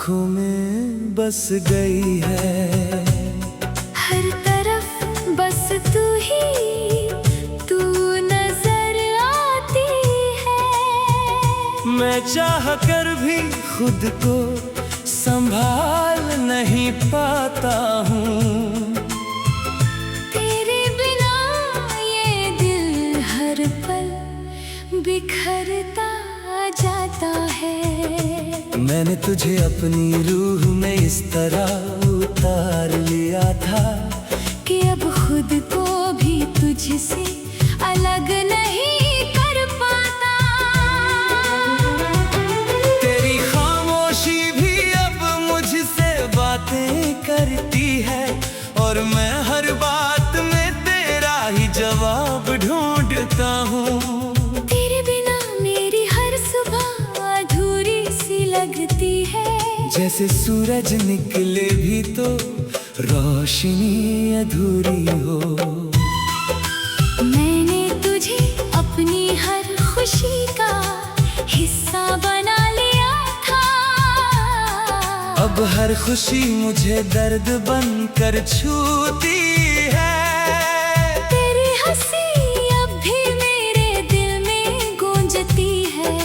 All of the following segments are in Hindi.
आँखों में बस गई है। हर तरफ बस तू नजर आती है। मैं चाह कर भी खुद को संभाल नहीं पाता हूँ। तेरे बिना ये दिल हर पल बिखरता जाता है। मैंने तुझे अपनी रूह में इस तरह उतार लिया था कि अब खुद को भी तुझसे अलग नहीं कर पाता। तेरी खामोशी भी अब मुझसे बातें करती है और मैं हर बात में तेरा ही जवाब ढूंढता हूँ। तेरे बिना मेरी हर सुबह अधूरी सी लगती है। जैसे सूरज निकले भी तो रोशनी अधूरी हो। मैंने तुझे अपनी हर खुशी का हिस्सा बना लिया था। अब हर खुशी मुझे दर्द बनकर छूती है। तेरी हंसी अब भी मेरे दिल में गूंजती है।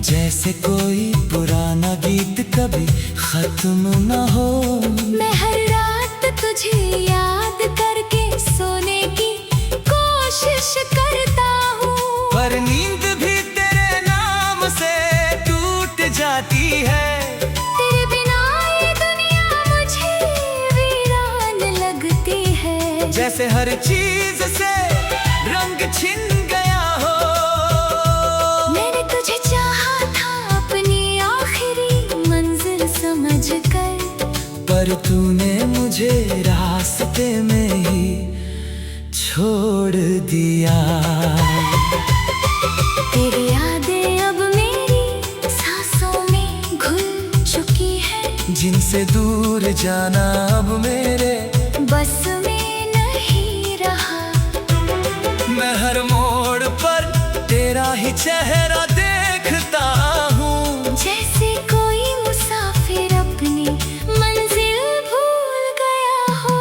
जैसे कोई पुराना गीत कभी खत्म न हो। मैं हर रात तुझे याद करके सोने की कोशिश करता हूँ। पर नींद भी तेरे नाम से टूट जाती है। तेरे बिना ये दुनिया मुझे वीरान लगती है। जैसे हर चीज से रंग छिन गया हो। मैंने तुझे चाहा था अपनी आखिरी मंजिल समझकर, पर तूने मुझे रास्ते में ही छोड़ दिया। तेरी यादें अब मेरी सांसों में घुल चुकी है। जिनसे दूर जाना अब मेरे बस में नहीं रहा। मैं हर मोड़ पर तेरा ही चेहरा देखता हूँ। जैसे कोई मुसाफिर अपनी मंजिल भूल गया हो।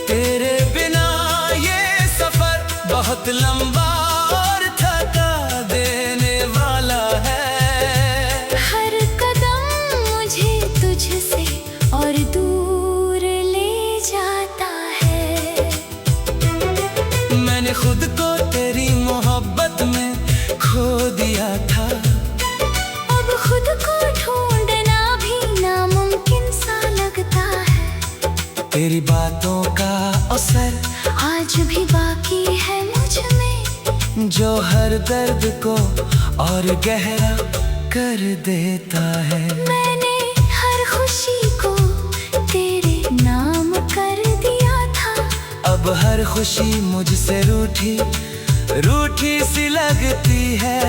तेरे बिना ये सफर बहुत लंबा और थका देने वाला है। हर कदम मुझे तुझसे और दूर ले जाता है। मैंने खुद को तेरी मोहब्बत में खो दिया था। अब खुद को ढूंढना भी नामुमकिन सा लगता है। तेरी बातों का असर आज भी बाकी है मुझ में, जो हर दर्द को और गहरा कर देता है। मैंने हर खुशी को तेरे नाम कर दिया था। अब हर खुशी मुझसे रूठी रूठी सी लगती है।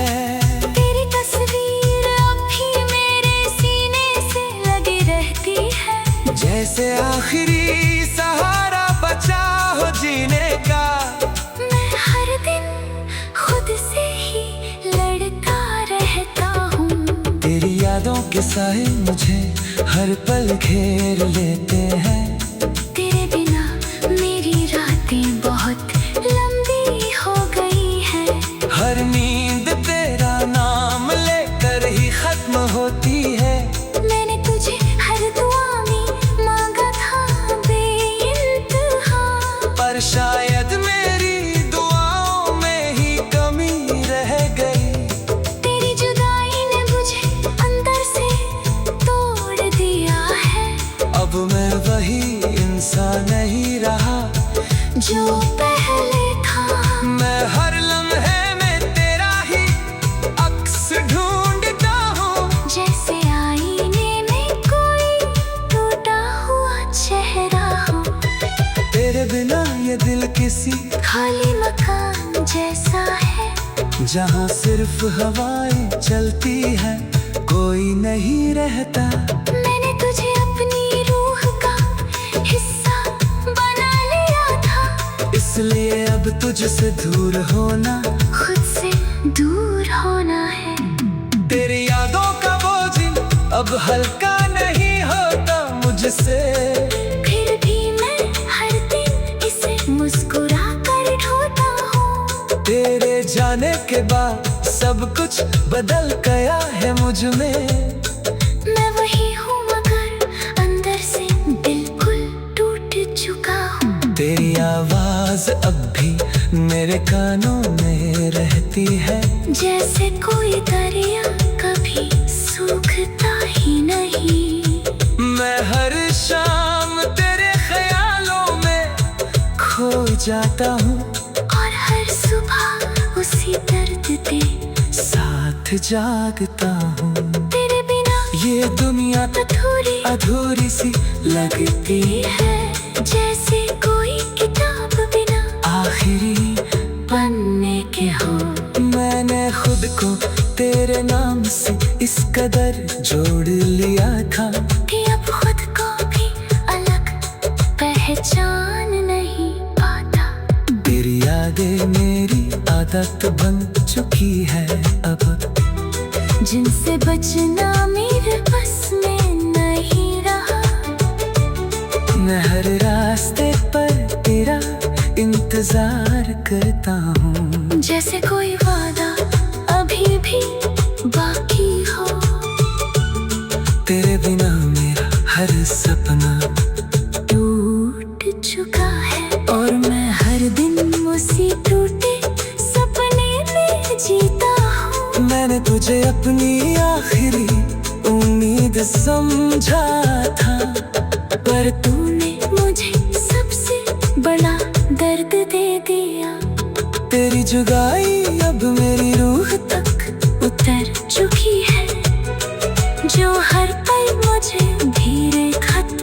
तेरी तस्वीर अब भी मेरे सीने से लगी रहती है। जैसे आखिरी सहारा बचा हो जीने का। मैं हर दिन खुद से ही लड़ता रहता हूँ। तेरी यादों के साए मुझे हर पल घेर लेते हैं। तेरे बिना मेरी रातें बहुत लंबी हो गई हैं। हर नींद तेरा नाम लेकर ही खत्म होती है। मैंने तुझे हर दुआ में मांगा था बेइंतहा, पर शायद मेरी दुआओं में ही कमी रह गई। तेरी जुदाई ने मुझे अंदर से तोड़ दिया है। अब मैं वही इंसान नहीं रहा जो पहले था। मैं हर लम्हे में तेरा ही अक्स ढूंढता हूँ। जैसे आईने में कोई टूटा हुआ चेहरा हो। तेरे बिना ये दिल किसी खाली मकान जैसा है। जहाँ सिर्फ हवाएं चलती है, कोई नहीं रहता। मैंने तुझे अपनी रूह का अब तुझसे दूर होना, खुद से दूर होना है। तेरी यादों का बोझ अब हल्का नहीं होता मुझसे। फिर भी मैं हर दिन इसे मुस्कुरा कर ढोता हूँ। तेरे जाने के बाद सब कुछ बदल गया है मुझ में। मैं वही हूँ मगर अंदर से बिल्कुल टूट चुका हूँ। तेरी आवाज अब भी मेरे कानों में रहती है, जैसे कोई दरिया कभी सूखता ही नहीं। मैं हर शाम तेरे ख्यालों में खो जाता हूँ, और हर सुबह उसी दर्द के साथ जागता हूँ। तेरे बिना ये दुनिया अधूरी अधूरी सी लगती है, जैसे कोई किताब बिना आखिरी पन्ने के हो। मैंने खुद को तेरे नाम से इस कदर जोड़ लिया था कि अब खुद को भी अलग पहचान नहीं पाता। तेरी यादें मेरी आदत बन चुकी है अब, जिनसे बचना मेरे बस में नहीं रहा। मैं हर रास्ते पर तेरा इंतजार करता हूँ, जैसे कोई वादा अभी भी बाकी हो। तेरे बिना मेरा हर सपना टूट चुका है, और मैं हर दिन उसी टूटे सपने में जीता हूँ। मैंने तुझे अपनी आखिरी उम्मीद समझा था, पर तूने मुझे सबसे बड़ा दर्द दे दिया। तेरी जुदाई अब मेरी रूह तक उतर चुकी है, जो हर पल मुझे धीरे खत्म।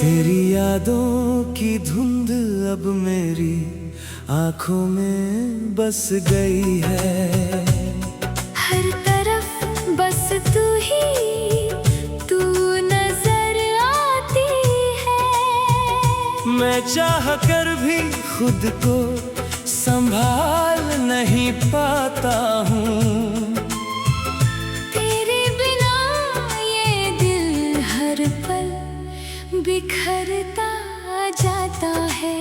तेरी यादों की धुंध अब मेरी आंखों में बस गई है। हर तरफ बस तू नजर आती है। मैं चाह कर भी खुद को संभाल नहीं पाता हूँ। तेरे बिना ये दिल हर पल बिखरता जाता है।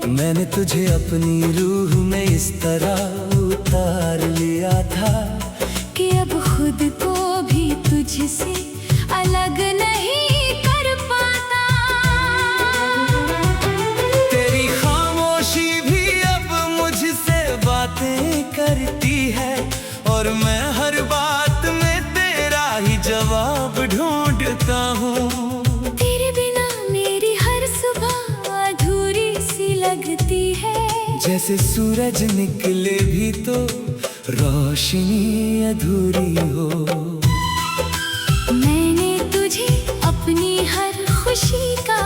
मैंने तुझे अपनी रूह में इस तरह उतार लिया था कि अब खुद को भी तुझसे अलग नहीं कर पाता। तेरी खामोशी भी अब मुझसे बातें करती है, और मैं हर बात में तेरा ही जवाब ढूंढता हूँ। तेरे बिना मेरी हर सुबह अधूरी सी लगती है, जैसे सूरज निकले भी तो रोशनी अधूरी हो। मैंने तुझे अपनी हर खुशी का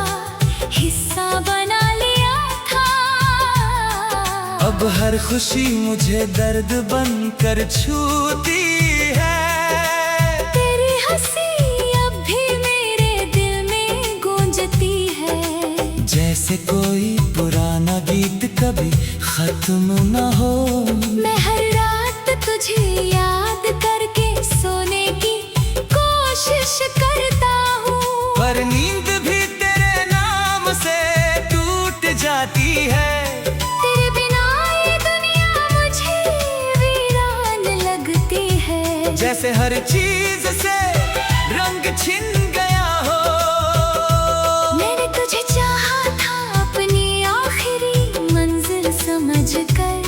हिस्सा बना लिया था। अब हर खुशी मुझे दर्द बनकर छूती है। तेरी हंसी अब भी मेरे दिल में गूंजती है, जैसे कोई पुराना गीत कभी खत्म न हो। मैं हर रात तुझे याद करके सोने की कोशिश करता हूँ, पर नींद भी तेरे नाम से टूट जाती है। तेरे बिना ये दुनिया मुझे वीरान लगती है, जैसे हर चीज से रंग छिन गया हो। मैंने तुझे चाहा था अपनी आखिरी मंजिल समझकर,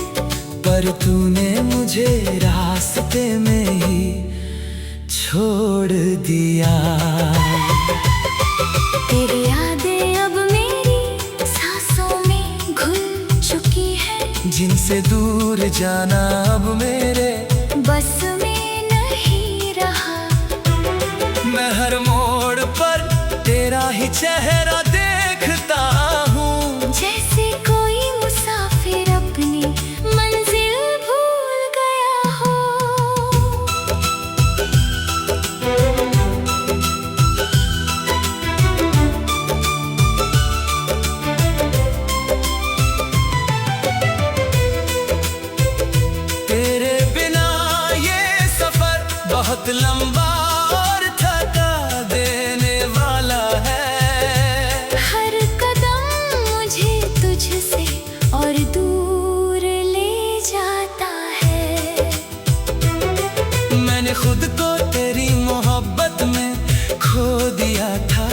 पर तूने मुझे रास्ते में ही छोड़ दिया। तेरी यादें अब मेरी सांसों में घुल चुकी है, जिनसे दूर जाना अब मेरे बस में नहीं रहा। मैं हर मोड़ पर तेरा ही चेहरा देखता हूँ, जैसे कोई मुसाफिर अपनी मंजिल भूल गया हो। तेरे बिना ये सफर बहुत लंबा और थका देने वाला है। हर कदम मुझे तुझसे और दूर ले जाता है। मैंने खुद को तेरी मोहब्बत में खो दिया था,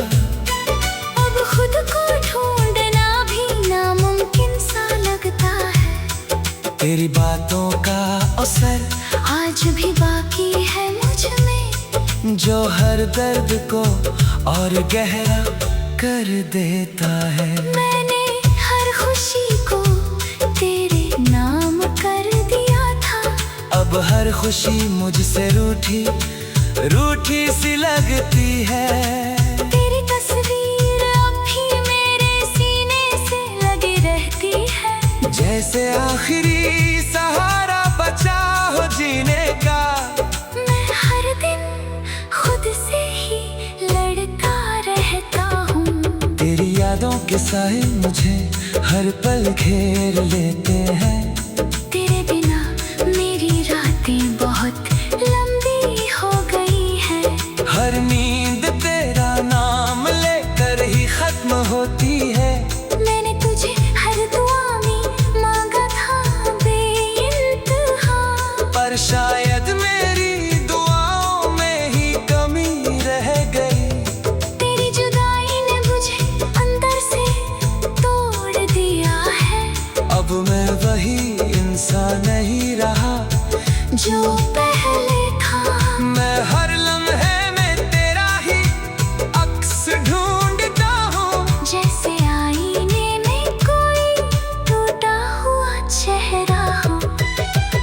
अब खुद को ढूंढना भी नामुमकिन सा लगता है। तेरी बातों का असर आज भी बाकी है मुझ में, जो हर दर्द को और गहरा कर देता है। मैंने हर खुशी को तेरे नाम कर दिया था। अब हर खुशी मुझसे रूठी रूठी सी लगती है। तेरी तस्वीर अब भी मेरे सीने से लगी रहती है, जैसे आखिरी सहारा बचा हो जीने का। मैं हर दिन खुद से ही लड़ता रहता हूँ। तेरी यादों के साए मुझे हर पल घेर लेते हैं। तेरे बिना मेरी रातें बहुत लंबी हो गई है। हर नींद तेरा नाम लेकर ही खत्म होती है। मैंने तुझे हर दुआ में मांगा था बेइंतहा, पर शायद मेरी दुआओं में ही कमी रह गई। तेरी जुदाई ने मुझे अंदर से तोड़ दिया है। अब मैं वही इंसान नहीं रहा जो पहले था, मैं हर लम्हे में तेरा ही अक्स ढूंढता हूँ, जैसे आईने में कोई टूटा हुआ चेहरा हो।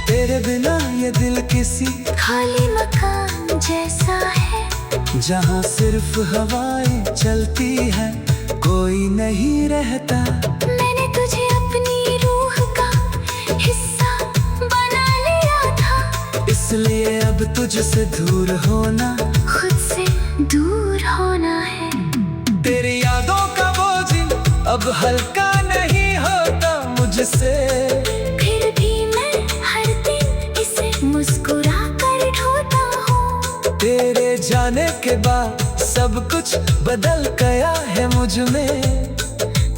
तेरे बिना ये दिल किसी खाली मकान जैसा है, जहाँ सिर्फ हवाएं चलती है, कोई नहीं रहता। मैंने तुझे अपनी रूह का हिस्सा बना लिया था, इसलिए अब तुझसे दूर होना खुद से दूर होना है। तेरी यादों का बोझ अब हल्का नहीं होता मुझसे। फिर भी मैं हर दिन इसे मुस्कुरा कर ढोता हूँ। तेरे जाने के बाद सब कुछ बदल गया है मुझ में।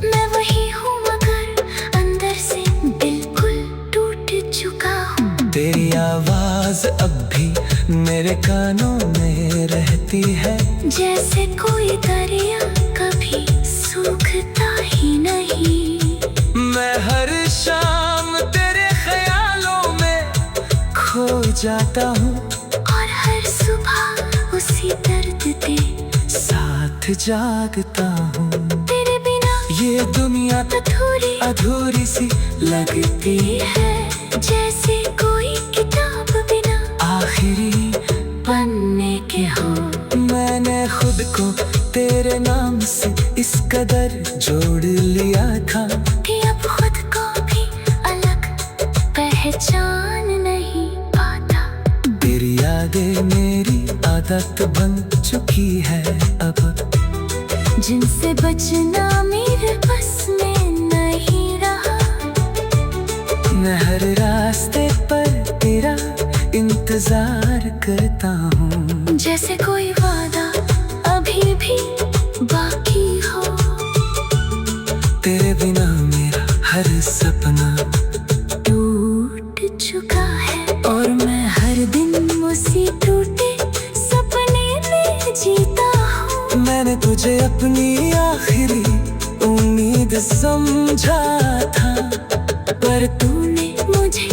मैं वही हूँ मगर अंदर से बिल्कुल टूट चुका हूँ। तेरी आवाज अब भी मेरे कानों में रहती है, जैसे कोई दरिया कभी सूखता ही नहीं। मैं हर शाम तेरे ख्यालों में खो जाता हूँ, और हर सुबह उसी दर्द के साथ जागता हूँ। तेरे बिना ये दुनिया अधूरी अधूरी सी लगती है, जैसे कोई किताब बिना आखिरी पन्ने के हो। मैंने खुद को तेरे नाम से इस कदर जोड़ लिया था कि अब खुद को भी अलग पहचान नहीं पाता। तेरी यादें मेरी आदत बन चुकी है अब, जिनसे बचना मेरे बस में नहीं रहा। मैं हर रास्ते पर तेरा इंतजार करता हूँ, जैसे कोई वादा अभी भी बाकी हो। तेरे बिना मेरा हर सपना टूट चुका है, और मैं हर दिन उसी टूटे सपने में जीता हूँ। मैंने तुझे अपनी आखिरी उम्मीद समझा था, पर तूने मुझे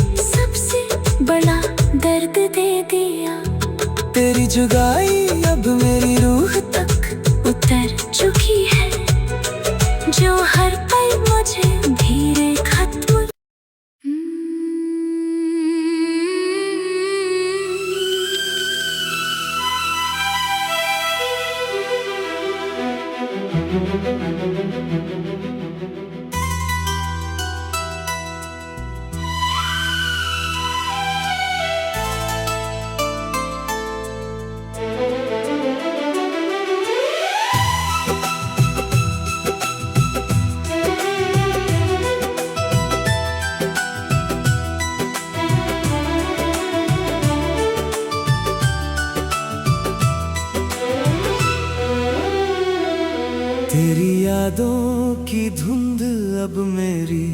तेरी जुदाई अब मेरी रूह तक उतर चुकी है, जो हर पल मुझे धीरे खत्म। तेरी यादों की धुंध अब मेरी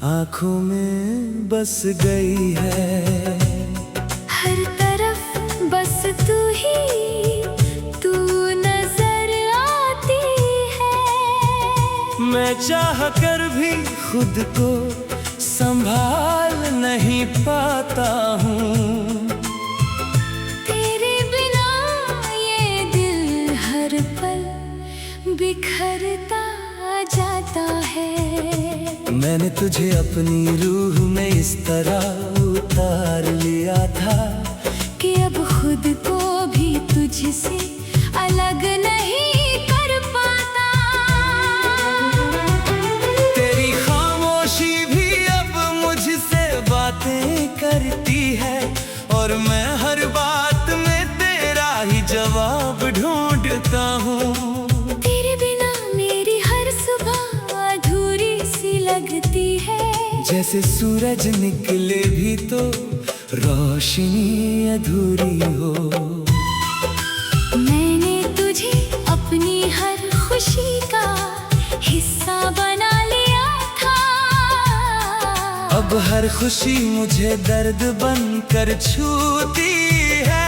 आंखों में बस गई है। हर तरफ बस तू नजर आती है। मैं चाह कर भी खुद को संभाल नहीं पाता हूँ। तेरे बिना ये दिल हर पल बिखरता जाता है। मैंने तुझे अपनी रूह में इस तरह उतार लिया था कि अब खुद को भी तुझसे अलग नहीं कर पाता। तेरी खामोशी भी अब मुझसे बातें करती है, और मैं हर बात में तेरा ही जवाब ढूंढता हूँ। जैसे सूरज निकले भी तो रोशनी अधूरी हो। मैंने तुझे अपनी हर खुशी का हिस्सा बना लिया था। अब हर खुशी मुझे दर्द बनकर छूती है।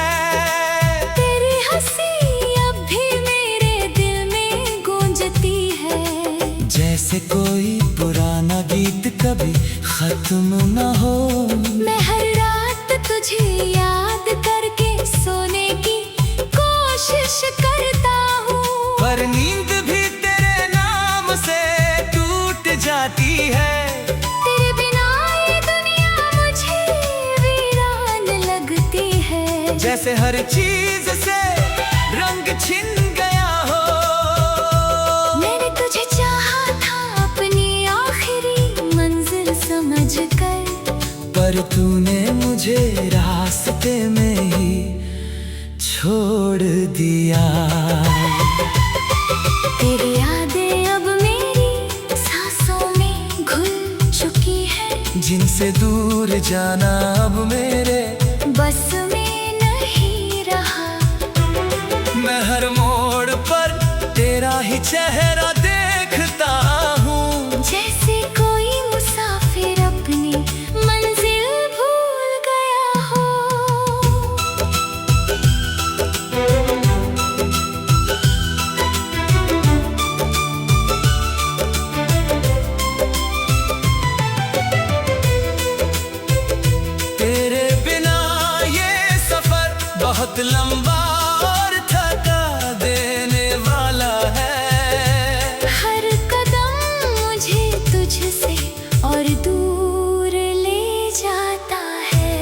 तेरी हंसी अब भी मेरे दिल में गूंजती है। जैसे कोई पुराना गीत कभी खत्म न हो। मैं हर रात तुझे याद करके सोने की कोशिश करता हूँ, पर नींद भी तेरे नाम से टूट जाती है। तेरे बिना ये दुनिया मुझे वीरान लगती है। जैसे हर चीज से रंग छिन गया हो। मैंने तुझे चाहा था अपनी आखिरी मंजिल समझकर, पर तूने मुझे रास्ते में ही छोड़ दिया। तेरी यादें अब मेरी सांसों में घुल चुकी है। जिनसे दूर जाना अब मेरे बस में नहीं रहा। मैं हर मोड़ पर तेरा ही चेहरा देखता हूँ। जैसे कोई मुसाफिर अपनी मंजिल भूल गया हो। तेरे बिना ये सफर बहुत लंबा और थका देने वाला है। हर कदम मुझे तुझसे और दूर ले जाता है।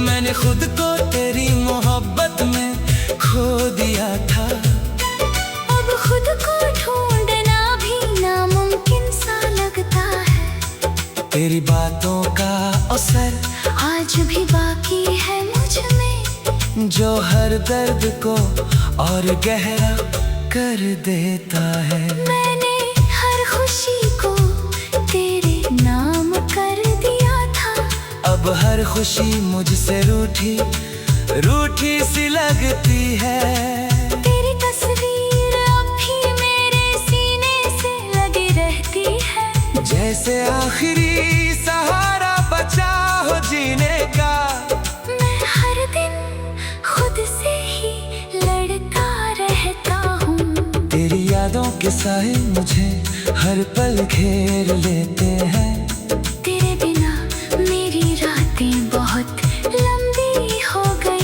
मैंने खुद को तेरी मोहब्बत में खो दिया था। अब खुद को ढूंढना भी नामुमकिन सा लगता है। तेरी बातों का असर आज भी बाकी है मुझ में, जो हर दर्द को और गहरा कर देता है। मैंने हर खुशी को तेरे नाम कर दिया था। अब हर खुशी मुझसे रूठी रूठी सी लगती है। तेरी तस्वीर अब भी मेरे सीने से लगी रहती है। जैसे आखिरी सहारा बचा हो जीने का। मैं हर दिन खुद से ही लड़ता रहता हूँ। तेरी यादों के साए मुझे हर पल घेर लेते हैं। तेरे बिना मेरी रातें बहुत लंबी हो गई।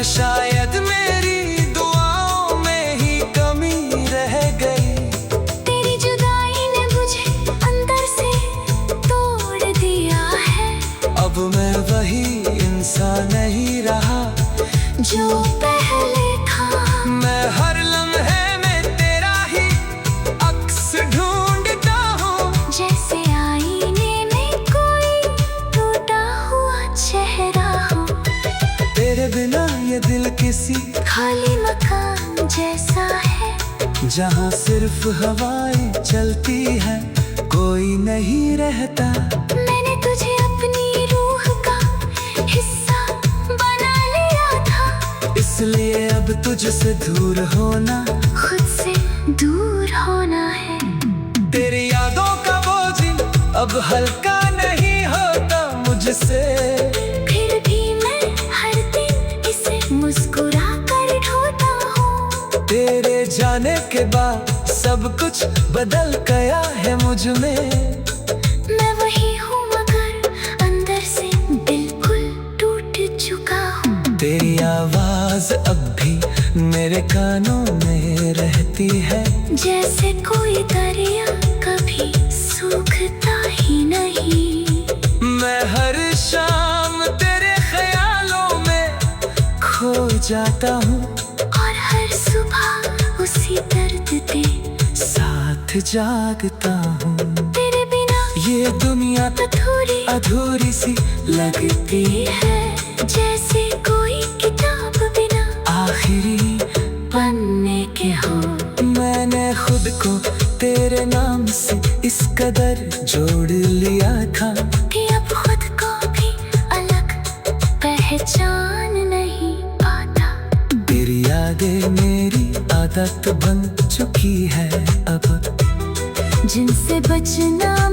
शायद मेरी दुआओं में ही कमी रह गई। तेरी जुदाई ने मुझे अंदर से तोड़ दिया है। अब मैं वही इंसान नहीं रहा जो पहले था। मैं हर लम्हे में तेरा ही अक्स ढूंढता हूँ। जैसे आईने में कोई टूटा हुआ चेहरा हो। तेरे बिना ये दिल किसी खाली मकान जैसा है। जहाँ सिर्फ हवाएं चलती है, कोई नहीं रहता। मैंने तुझे अपनी रूह का हिस्सा बना लिया था। इसलिए अब तुझसे दूर होना खुद से दूर होना है। तेरी यादों का बोझ अब हल्का नहीं होता मुझसे। फिर भी मैं हर दिन इसे मुस्कुरा कर ढोता हूँ। तेरे जाने के बाद सब कुछ बदल गया है मुझ में। मैं वही हूँ मगर अंदर से बिल्कुल टूट चुका हूँ। तेरी आवाज अब भी मेरे कानों में रहती है। जैसे कोई दरिया कभी सूखता ही नहीं। मैं हर शाम तेरे ख्यालों में खो जाता हूँ। और हर सुबह उसी दर्द के साथ जागता हूँ। तेरे बिना ये दुनिया अधूरी अधूरी सी लगती है। जैसे कोई किताब बिना आखिरी पन्ने के हो। मैंने खुद को तेरे नाम से इस कदर जोड़ लिया था कि अब खुद को भी अलग पहचान नहीं पाता। तेरी यादें मेरी आदत बन चुकी है अब। जिनसे बचना